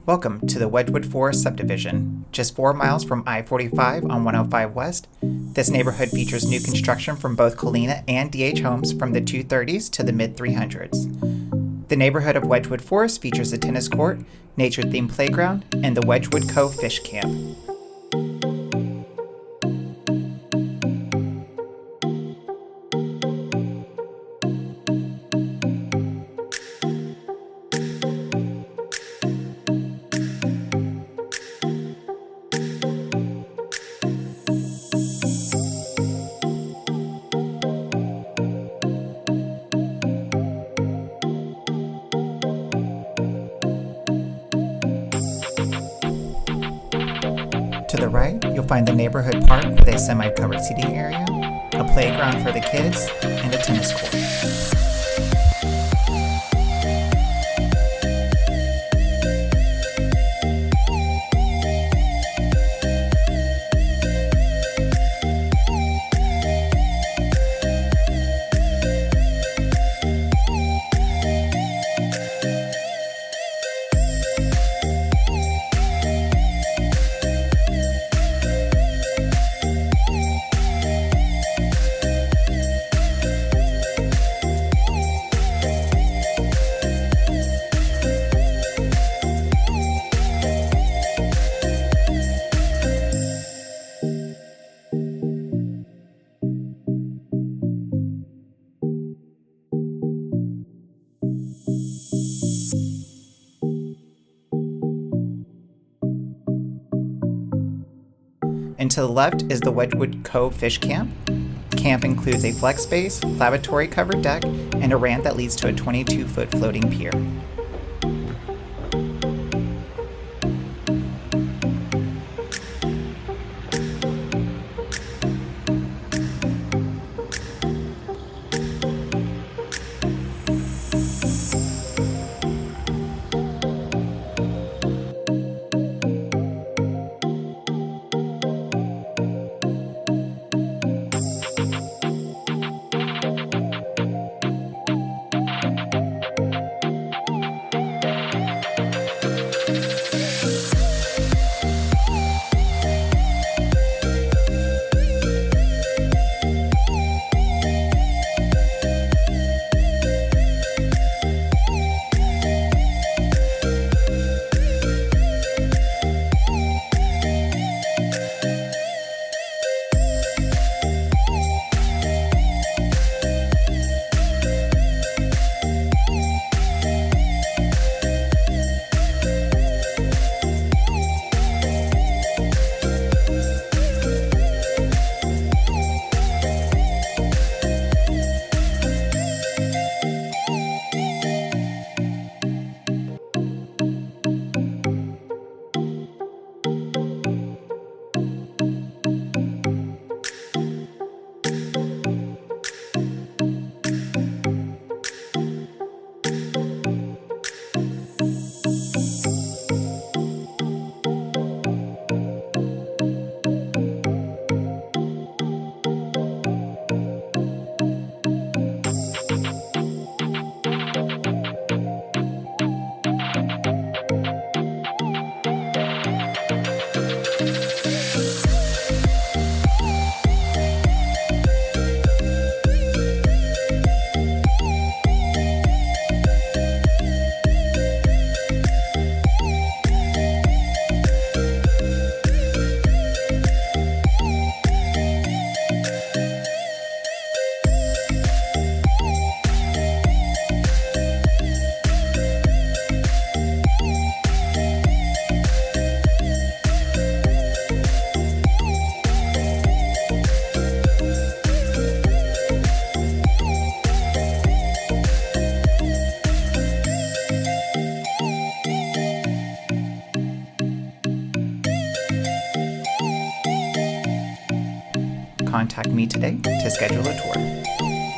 Welcome to the Wedgewood Forest subdivision, just 4 miles from I-45 on 105 West. This neighborhood features new construction from both Colina and DH Homes from the 230s to the mid-300s. The neighborhood of Wedgewood Forest features a tennis court, nature-themed playground, and the Wedgewood Cove Fish Camp. To the right, you'll find the neighborhood park with a semi-covered seating area, a playground for the kids, and a tennis court. And to the left is the Wedgewood Cove Fish Camp. Camp includes a flex space, lavatory covered deck, and a ramp that leads to a 22-foot floating pier. Contact me today to schedule a tour.